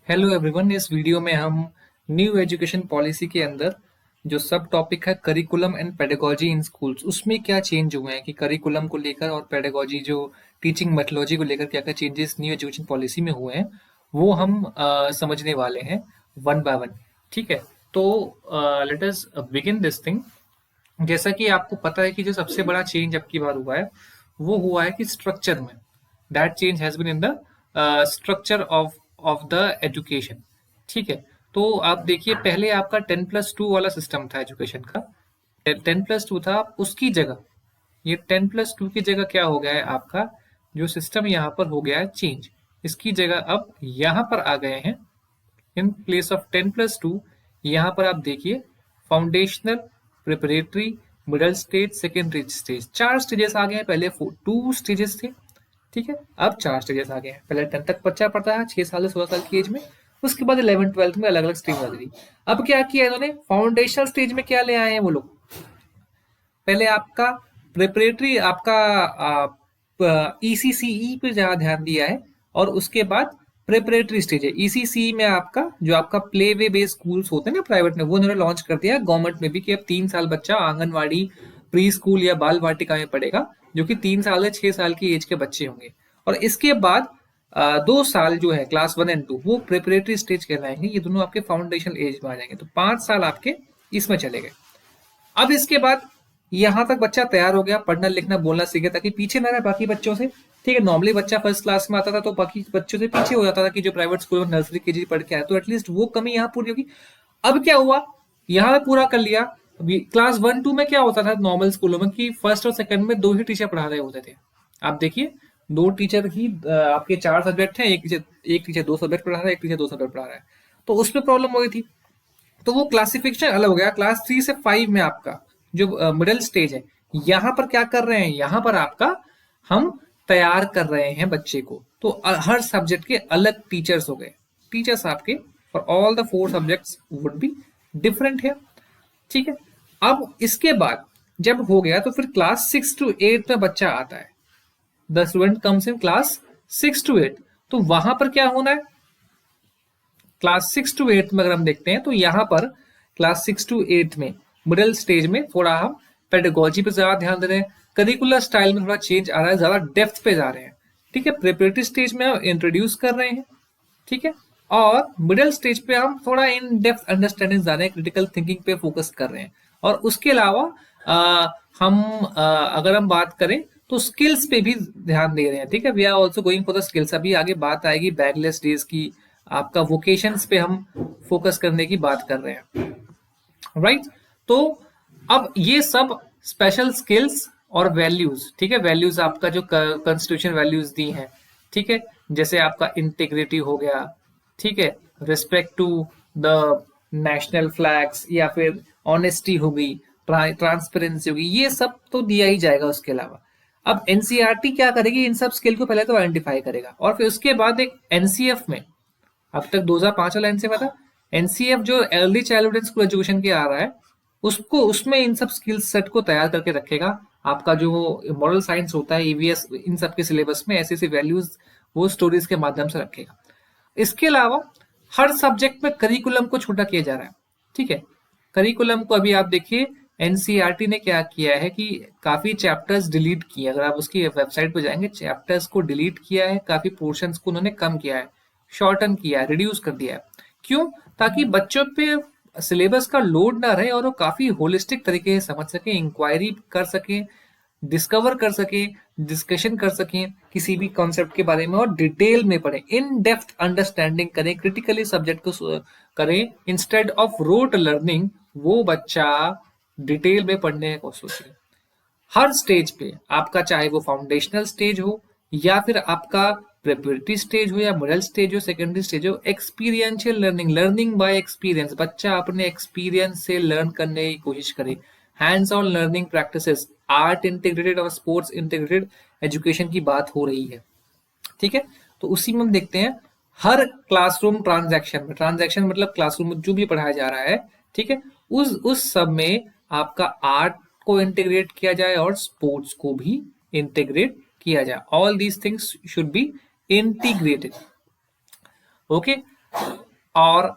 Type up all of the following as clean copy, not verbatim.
Hello everyone. इस video में हम न्यू एजुकेशन पॉलिसी के अंदर जो सब टॉपिक है curriculum and pedagogy in schools, उसमें क्या चेंज हुए हैं कि करिकुलम को लेकर और पेडागोजी जो टीचिंग मेथोडोलॉजी को लेकर क्या क्या चेंजेस न्यू एजुकेशन पॉलिसी में हुए हैं वो हम समझने वाले हैं वन बाय वन। ठीक है, तो let us begin this thing. जैसा कि आपको पता है कि जो सबसे बड़ा चेंज अब की बार हुआ है वो हुआ है कि स्ट्रक्चर में, that change has been in the structure of the education. ठीक है, तो आप देखिए पहले आपका 10+2 वाला सिस्टम था एजुकेशन का। 10+2 था, उसकी जगह ये 10+2 की जगह क्या हो गया है, आपका जो सिस्टम यहाँ पर हो गया है चेंज। इसकी जगह अब यहाँ पर आ गए हैं इन प्लेस ऑफ 10+2। यहाँ पर आप देखिए foundational, preparatory, middle stage, secondary stage, चार स्टेजेस आ गए हैं। पहले 2 स्टेजेस थे। ठीक है, अब 4 स्टेजेस आ गए हैं। पहले 10 तक बच्चा पढ़ता है 6 साल से 16 साल की एज में, उसके बाद 11th 12th में अलग अलग स्ट्रीम लग रही। अब क्या किया इन्होंने, फाउंडेशनल स्टेज में क्या ले आए हैं वो लोग, पहले आपका प्रिपरेटरी, आपका ईसीसीई पे ज्यादा ध्यान दिया है, और उसके बाद प्रिपरेटरी स्टेज है। ईसीसीई में आपका जो आपका प्ले वे बेस्ड स्कूल्स होते हैं ना प्राइवेट में, वो उन्होंने लॉन्च कर दिया है गवर्नमेंट में भी कि अब 3 साल बच्चा आंगनवाड़ी, प्री स्कूल या बाल वाटिका में पढ़ेगा, जो कि 3 साल से 6 साल की एज के बच्चे होंगे। और इसके बाद 2 साल जो है क्लास 1 और 2 वो प्रिपरेटरी स्टेज कहलाएंगे। ये दोनों आपके फाउंडेशन एज में आ जाएंगे, तो 5 साल आपके इसमें चले गए। अब इसके बाद यहाँ तक बच्चा तैयार हो गया, पढ़ना लिखना बोलना सीख गया ताकि पीछे ना रहे बाकी बच्चों से। ठीक है, नॉर्मली बच्चा फर्स्ट क्लास में आता था तो बाकी बच्चों से पीछे हो जाता था कि जो प्राइवेट स्कूल में नर्सरी केजी पढ़ के आए, तो एटलीस्ट वो कमी यहाँ पूरी होगी। अब क्या हुआ, यहाँ पे पूरा कर लिया। अभी क्लास 1 2 में क्या होता था नॉर्मल स्कूलों में कि फर्स्ट और सेकंड में 2 ही टीचर पढ़ा रहे होते थे। आप देखिए 2 टीचर ही आपके 4 सब्जेक्ट हैं, एक टीचर 2 सब्जेक्ट पढ़ा रहा है, एक टीचर 2 सब्जेक्ट पढ़ा रहा है, तो उसमें प्रॉब्लम हो गई थी। तो वो क्लासिफिकेशन अलग हो गया। क्लास 3 से 5 में आपका जो मिडिल स्टेज है, यहाँ पर क्या कर रहे हैं, यहाँ पर आपका हम तैयार कर रहे हैं बच्चे को। तो हर सब्जेक्ट के अलग टीचर्स हो गए। टीचर्स आपके for all the 4 subjects would be different है। ठीक है, अब इसके बाद जब हो गया तो फिर क्लास 6 to 8 में बच्चा आता है। The student comes in class 6 to 8। तो वहां पर क्या होना है, क्लास 6 to 8 में अगर हम देखते हैं तो यहाँ पर क्लास 6 to 8 में मिडिल स्टेज में थोड़ा हम पेडागोजी पे ज्यादा ध्यान दे रहे हैं, करिकुलर स्टाइल में थोड़ा चेंज आ रहा है, ज्यादा डेप्थ पे जा रहे हैं। ठीक है, प्रिपरेटरी स्टेज में हम इंट्रोड्यूस कर रहे हैं। ठीक है, और मिडिल स्टेज पे हम थोड़ा इन डेप्थ अंडरस्टैंडिंग जा रहे हैं, क्रिटिकल थिंकिंग पे फोकस कर रहे हैं। और उसके अलावा हम अगर हम बात करें तो स्किल्स पे भी ध्यान दे रहे हैं। ठीक है, we are also going for the skills. अभी आगे बात आएगी बैकलेस डेज की, आपका वोकेशंस पे हम फोकस करने की बात कर रहे हैं। राइट, तो अब ये सब स्पेशल स्किल्स और वैल्यूज, ठीक है, वैल्यूज आपका जो कॉन्स्टिट्यूशन वैल्यूज दी हैं, ठीक है, जैसे आपका इंटीग्रिटी हो गया, ठीक है, respect to the national flags, या फिर ऑनेस्टी हो गई, ट्रांसपेरेंसी होगी, ये सब तो दिया ही जाएगा। उसके अलावा अब एनसीईआरटी क्या करेगी, इन सब स्किल को पहले तो आइडेंटिफाई करेगा, और फिर उसके बाद एक एनसीएफ में, अब तक 2005 वाला एनसीएफ था, एनसीएफ जो early childhood and school education के आ रहा है, उसको उसमें इन सब स्किल सेट को तैयार करके रखेगा। आपका जो मॉरल साइंस होता है, ईवीएस, इन सब के सिलेबस में ऐसी ऐसी वैल्यूज वो स्टोरीज के माध्यम से रखेगा। इसके अलावा हर सब्जेक्ट में करिकुलम को छोटा किया जा रहा है। ठीक है, करिकुलम को अभी आप देखिए एनसीईआरटी ने क्या किया है कि काफी चैप्टर्स डिलीट किए। अगर आप उसकी वेबसाइट पर जाएंगे, चैप्टर्स को डिलीट किया है, काफी पोर्शंस को उन्होंने कम किया है, शॉर्टन किया है, रिड्यूस कर दिया है। क्यों, ताकि बच्चों पे सिलेबस का लोड ना रहे और वो काफी होलिस्टिक तरीके से समझ सके, इंक्वायरी कर सके, डिस्कवर कर सके, डिस्कशन कर सकें किसी भी कॉन्सेप्ट के बारे में, और डिटेल में पढ़ें, इन डेप्थ अंडरस्टैंडिंग करें, क्रिटिकली सब्जेक्ट को करें, इंस्टेड ऑफ रोट लर्निंग। वो बच्चा डिटेल में पढ़ने को सोचे। हर स्टेज पे आपका, चाहे वो फाउंडेशनल स्टेज हो या फिर आपका प्रिपरेटरी स्टेज हो या मिडिल स्टेज हो, सेकेंडरी स्टेज हो, experiential learning, learning by experience, बच्चा अपने एक्सपीरियंस से लर्न करने की कोशिश करे। Hands on learning practices, art integrated और स्पोर्ट्स इंटीग्रेटेड एजुकेशन की बात हो रही है। ठीक है, तो उसी में हम देखते हैं हर क्लासरूम ट्रांजैक्शन में, ट्रांजैक्शन मतलब क्लासरूम में जो भी पढ़ाया जा रहा है, ठीक है, उस सब में आपका आर्ट को इंटीग्रेट किया जाए और स्पोर्ट्स को भी इंटीग्रेट किया जाए। All these things should be integrated. Okay, और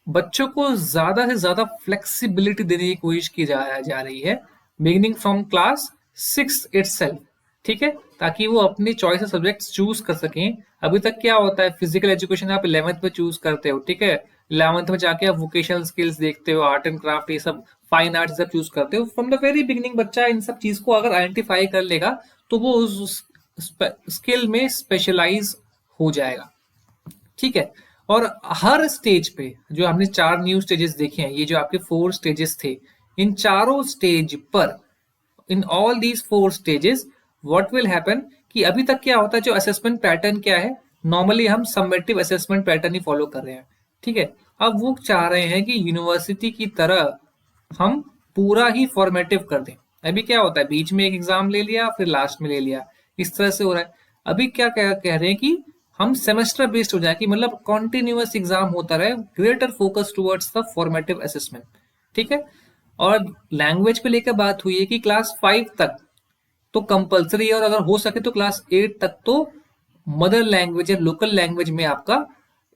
बच्चों को ज्यादा से ज्यादा फ्लेक्सिबिलिटी देने की कोशिश की जा रही है, बिगिनिंग फ्रॉम क्लास 6 इटसेल्फ, ठीक है, ताकि वो अपनी चॉइस ऑफ सब्जेक्ट्स चूज कर सकें। अभी तक क्या होता है, फिजिकल एजुकेशन आप 11th में चूज करते हो, ठीक है, 11th में जाके आप वोकेशनल स्किल्स देखते हो, आर्ट एंड क्राफ्ट, ये सब फाइन आर्ट सब चूज करते हो। फ्रॉम द वेरी बिगिनिंग बच्चा इन सब चीज को अगर आइडेंटिफाई कर लेगा तो वो उस स्किल में स्पेशलाइज हो जाएगा, ठीक है। और हर स्टेज पे जो हमने 4 न्यू स्टेजेस देखे हैं, ये जो आपके 4 स्टेजेस थे, इन चारों स्टेज पर, in all these 4 stages, what will happen कि अभी तक क्या होता है, जो असेसमेंट पैटर्न क्या है, नॉर्मली हम समेटिव असेसमेंट पैटर्न ही फॉलो कर रहे हैं, ठीक है। अब वो चाह रहे हैं कि यूनिवर्सिटी की तरह हम पूरा ही फॉर्मेटिव कर दें। अभी क्या होता है, बीच में एक एग्जाम ले लिया फिर लास्ट में ले लिया, इस तरह से हो रहा है। अभी क्या कह रहे हैं कि हम सेमेस्टर बेस्ड हो जाए, कि मतलब कॉन्टिन्यूअस एग्जाम होता रहे, greater focus towards the formative assessment, ठीक है। और लैंग्वेज पे लेकर बात हुई है कि क्लास 5 तक तो कंपलसरी है, और अगर हो सके तो क्लास 8 तक तो मदर लैंग्वेज या लोकल लैंग्वेज में आपका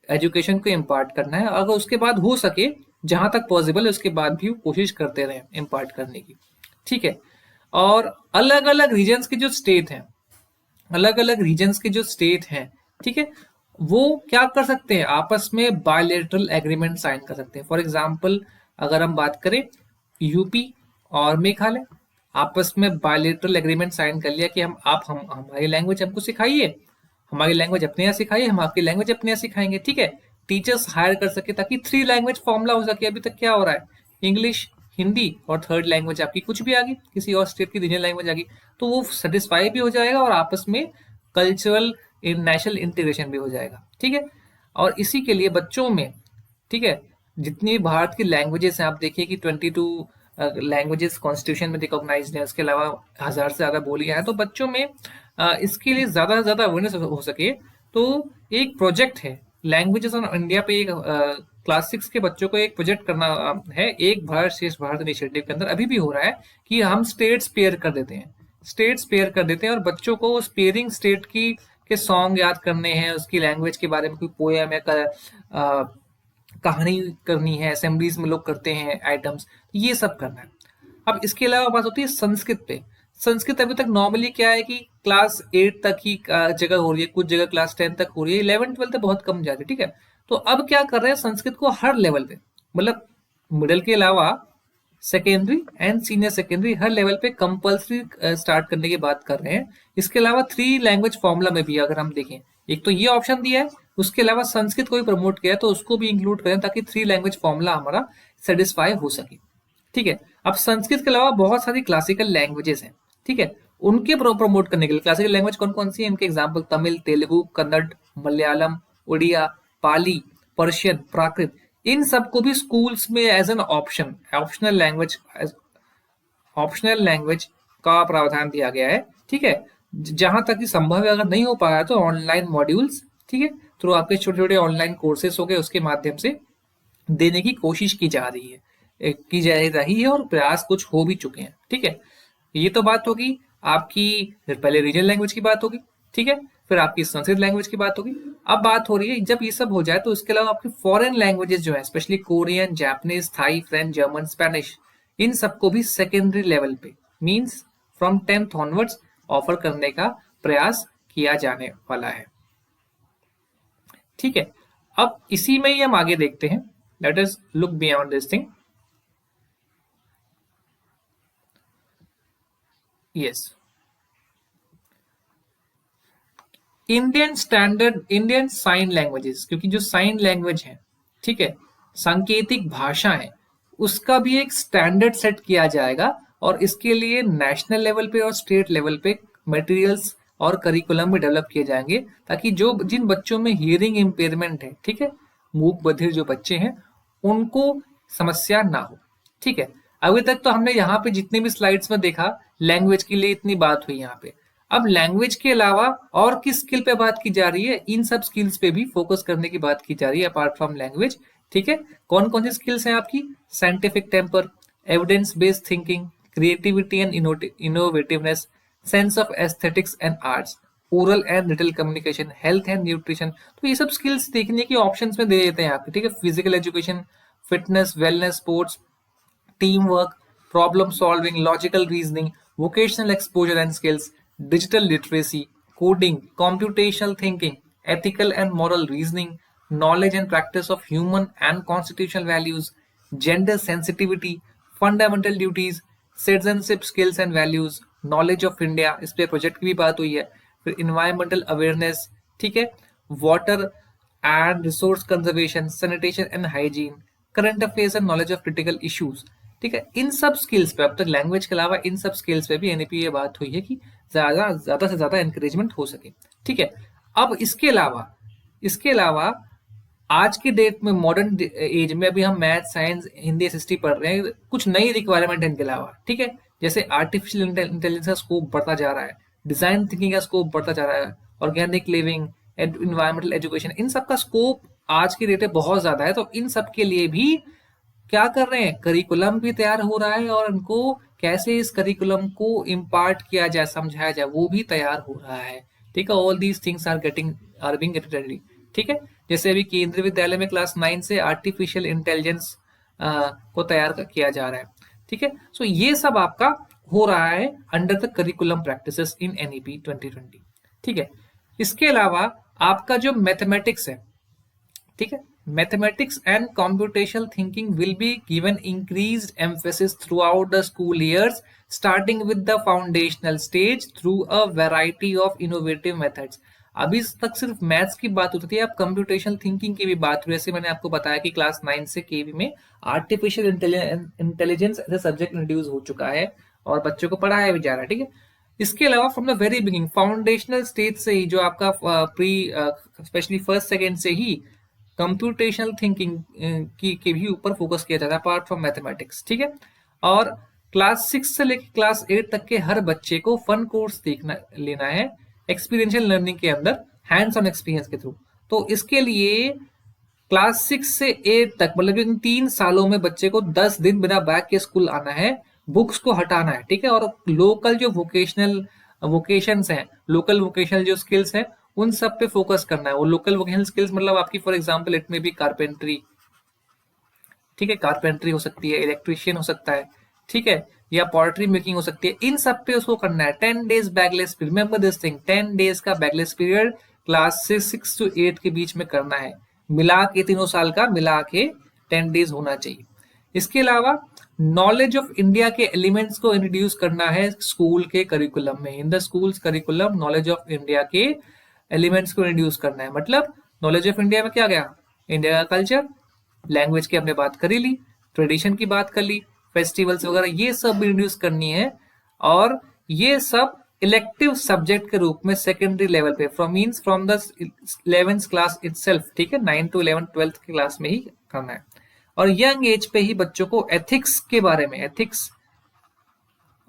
एजुकेशन को इम्पार्ट करना है। अगर उसके बाद हो सके, जहां तक पॉसिबल है, उसके बाद भी कोशिश करते रहे इम्पार्ट करने की, ठीक है। और अलग अलग रीजन्स के जो स्टेट हैं, अलग अलग रीजन्स के जो स्टेट हैं, ठीक है, वो क्या कर सकते हैं, आपस में बायलैटरल एग्रीमेंट साइन कर सकते हैं। फॉर एग्जांपल अगर हम बात करें, यूपी और मेघालय आपस में बायलैटरल एग्रीमेंट साइन कर लिया कि हम हमारी लैंग्वेज हमको सिखाइए, हमारी लैंग्वेज अपने यहाँ सिखाइए, हम आपकी लैंग्वेज अपने यहाँ सिखाएंगे, ठीक है। टीचर्स हायर कर सके ताकि 3 लैंग्वेज फॉर्मूला हो सके। अभी तक क्या हो रहा है, इंग्लिश, हिंदी और थर्ड लैंग्वेज आपकी कुछ भी आ गई, किसी और स्टेट की रीजनल लैंग्वेज आ गई, तो वो सेटिस्फाई भी हो जाएगा और आपस में कल्चरल नेशनल इंटीग्रेशन भी हो जाएगा, ठीक है। और इसी के लिए बच्चों में, ठीक है, जितनी भारत की लैंग्वेजेस हैं, आप देखिए कि 22 लैंग्वेजेस कॉन्स्टिट्यूशन में रिकॉग्नाइज्ड है, उसके अलावा 1000 से ज्यादा बोलियां हैं। तो बच्चों में इसके लिए ज्यादा से ज्यादा अवेयरनेस हो सके, तो एक प्रोजेक्ट है लैंग्वेजेस ऑन इंडिया पे, एक क्लास 6 के बच्चों को एक प्रोजेक्ट करना है, एक भारत श्रेष्ठ भारत इनिशिएटिव के अंदर अभी भी हो रहा है कि हम स्टेट्स पेयर कर देते हैं, स्टेट्स पेयर कर देते हैं और बच्चों को उस पेयरिंग स्टेट की के सॉन्ग याद करने हैं, उसकी लैंग्वेज के बारे में कोई पोएम या कहानी करनी है, असेंबलीज में लोग करते हैं आइटम्स, ये सब करना है। अब इसके अलावा बात होती है संस्कृत पे। संस्कृत अभी तक नॉर्मली क्या है कि क्लास 8 तक ही जगह हो रही है, कुछ जगह क्लास 10 तक हो रही है, 11 12 बहुत कम जा रही है, ठीक है। तो अब क्या कर रहे हैं, संस्कृत को हर लेवल पे, मतलब मिडिल के अलावा secondary and senior secondary her level पे कंपल्सरी स्टार्ट करने की बात कर रहे हैं। इसके अलावा 3 लैंग्वेज फॉर्मूला में भी अगर हम देखें, एक तो ये ऑप्शन दिया है, उसके अलावा संस्कृत को भी प्रमोट किया है, तो उसको भी इंक्लूड करें ताकि 3 लैंग्वेज फॉर्मूला हमारा सेटिस्फाई हो सके, ठीक है। अब संस्कृत के अलावा बहुत सारी क्लासिकल लैंग्वेजेस हैं, ठीक है, उनके प्रमोट करने के लिए क्लासिकल लैंग्वेज कौन कौन सी है, इनके एग्जाम्पल तमिल, तेलुगु, कन्नड़, मलयालम, उड़िया, पाली, पर्शियन, प्राकृत, इन सबको भी स्कूल्स में as an option, optional language का प्रावधान दिया गया है, ठीक है। जहां तक कि संभव है, अगर नहीं हो पाया तो ऑनलाइन मॉड्यूल्स, ठीक है, थ्रू आपके छोटे छोटे ऑनलाइन कोर्सेस हो गए, उसके माध्यम से देने की कोशिश की जा रही है, और प्रयास कुछ हो भी चुके हैं, ठीक है। ये तो बात होगी आपकी, पहले रीजनल लैंग्वेज की बात होगी, ठीक है, फिर आपकी संस्कृत लैंग्वेज की बात होगी। अब बात हो रही है, जब ये सब हो जाए तो इसके अलावा आपकी फॉरेन लैंग्वेजेस जो है, specially Korean, Japanese, Thai, French, German, Spanish, इन सबको भी सेकेंडरी लेवल पे, means from 10th onwards offer करने का प्रयास किया जाने वाला है, ठीक है। अब इसी में ही हम आगे देखते हैं, let us look beyond this thing. Yes, Indian sign languages, क्योंकि जो साइन लैंग्वेज है, ठीक है, सांकेतिक भाषा है, उसका भी एक स्टैंडर्ड सेट किया जाएगा और इसके लिए नेशनल लेवल पे और स्टेट लेवल पे मटेरियल्स और करिकुलम भी डेवलप किए जाएंगे, ताकि जो जिन बच्चों में हियरिंग इम्पेयरमेंट है, ठीक है, मूक बधिर जो बच्चे हैं, उनको समस्या ना हो, ठीक है। अभी तक तो हमने यहाँ पे जितने भी स्लाइड्स में देखा, लैंग्वेज के लिए इतनी बात हुई यहाँ पे। अब लैंग्वेज के अलावा और किस स्किल पे बात की जा रही है, इन सब स्किल्स पे भी फोकस करने की बात की जा रही है अपार्ट फ्रॉम लैंग्वेज, ठीक है। कौन कौन सी स्किल्स हैं आपकी, scientific temper, evidence based thinking, creativity and innovativeness, sense of aesthetics and arts, oral and written communication, health and nutrition. तो ये सब स्किल्स देखने के ऑप्शंस में दे देते हैं आपके, ठीक है। Physical education, fitness, wellness, sports, team work, problem solving, logical reasoning, vocational exposure and skills, digital literacy, coding, computational thinking, ethical and moral reasoning, knowledge and practice of human and constitutional values, gender sensitivity, fundamental duties, citizenship skills and values, knowledge of India, इस पे project की भी बात हुई है। फिर environmental awareness, ठीक है, water and resource conservation, sanitation and hygiene, current affairs and knowledge of critical issues, ठीक है। इन सब स्किल्स पे, अब तक लैंग्वेज के अलावा इन सब स्किल्स पे भी एनईपी ये बात हुई है कि ज्यादा से ज्यादा एनकरेजमेंट हो सके, ठीक है। अब इसके अलावा आज के डेट में, मॉडर्न एज में, अभी हम मैथ, साइंस, हिंदी, एसएसटी पढ़ रहे हैं, कुछ नई रिक्वायरमेंट है इनके अलावा, ठीक है। जैसे आर्टिफिशियल इंटेलिजेंस का स्कोप बढ़ता जा रहा है, डिजाइन थिंकिंग का स्कोप बढ़ता जा रहा है, ऑर्गेनिक लिविंग, एनवायरमेंटल एजुकेशन, इन सब का स्कोप आज की डेट में बहुत ज्यादा है। तो इन सब के लिए भी क्या कर रहे हैं, करिकुलम भी तैयार हो रहा है, और उनको कैसे इस करिकुलम को इम्पार्ट किया जाए, समझाया जाए, वो भी तैयार हो रहा है, ठीक है। All these things are being ready, ठीक है। जैसे अभी केंद्रीय विद्यालय में क्लास 9 से आर्टिफिशियल इंटेलिजेंस को तैयार किया जा रहा है, ठीक है। सो ये सब आपका हो रहा है under the curriculum practices in NEP 2020, ठीक है। इसके अलावा आपका जो मैथमेटिक्स है, ठीक है, mathematics and computational thinking will be given increased emphasis throughout the school years, starting with the foundational stage through a variety of innovative methods. अभी तक सिर्फ मैथ्स की बात होती थी, अब कंप्यूटेशनल थिंकिंग की भी बात हुई। जैसे मैंने आपको बताया कि क्लास 9 से केवी में artificial intelligence as a subject introduce हो चुका है और बच्चों को पढ़ाया भी जा रहा है, ठीक है। इसके अलावा from the very beginning, foundational stage से ही, जो आपका प्री स्पेशली फर्स्ट सेकेंड से ही कंप्यूटेशनल थिंकिंग की के भी ऊपर फोकस किया जाता है, अपार्ट फ्रॉम मैथमेटिक्स, ठीक है। और क्लास 6 से लेकर क्लास 8 तक के हर बच्चे को फन कोर्स लेना है एक्सपीरियंशियल लर्निंग के अंदर, हैंड्स ऑन एक्सपीरियंस के थ्रू। तो इसके लिए क्लास 6 से 8 तक, मतलब इन 3 सालों में बच्चे को 10 दिन बिना बैग के स्कूल आना है, बुक्स को हटाना है, ठीक है। और लोकल जो वोकेशंस हैं, लोकल वोकेशनल जो स्किल्स हैं, उन सब पे फोकस करना है। वो लोकल वोकेशनल स्किल्स मतलब आपकी, फॉर एग्जांपल इट में भी कारपेंट्री, ठीक है, कारपेंट्री हो सकती है, इलेक्ट्रिशियन हो सकता है, ठीक है, या पॉटरी मेकिंग हो सकती है। इन सब पे उसको करना है। 10 days bagless period, remember this thing, 10 days का बैगलेस पीरियड क्लास 6 to 8 के बीच में करना है। मिला के तीनों साल का मिला के 10 डेज होना चाहिए। इसके अलावा नॉलेज ऑफ इंडिया के एलिमेंट्स को इंट्रोड्यूस करना है स्कूल के करिकुलम में। In the schools curriculum knowledge of India के एलिमेंट्स को इंट्रोड्यूस करना है। मतलब नॉलेज ऑफ इंडिया में क्या गया, इंडिया का कल्चर, लैंग्वेज की हमने बात करी ली, ट्रेडिशन की बात कर ली, फेस्टिवल्स वगैरह, ये सब इंट्रोड्यूस करनी है। और ये सब इलेक्टिव सब्जेक्ट के रूप में सेकेंडरी लेवल पे, from the 11th class itself, ठीक है, 9 to 11 12th की क्लास में ही करना है। और यंग एज पे ही बच्चों को एथिक्स के बारे में, एथिक्स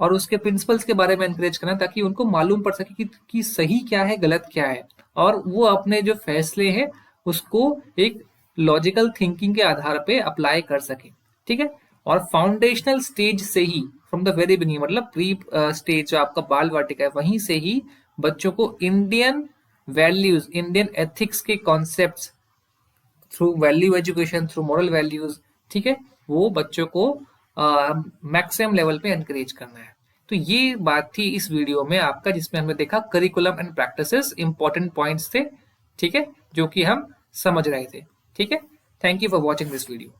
और उसके प्रिंसिपल्स के बारे में एनकरेज करना, ताकि उनको मालूम पड़ सके कि सही क्या है, गलत क्या है, और वो अपने जो फैसले हैं उसको एक लॉजिकल थिंकिंग के आधार पे अप्लाई कर सके, ठीक है। और फाउंडेशनल स्टेज से ही, फ्रॉम द वेरी बिगिनिंग, मतलब प्री स्टेज जो आपका बाल वाटिका है, वहीं से ही बच्चों को इंडियन वैल्यूज, इंडियन एथिक्स के concepts through value education, through moral values, ठीक है, वो बच्चों को मैक्सिमम लेवल पे एनकरेज करना है। तो ये बात थी इस वीडियो में आपका, जिसमें हमने देखा curriculum and practices, important points थे, ठीक है, जो कि हम समझ रहे थे, ठीक है। Thank you for watching this video.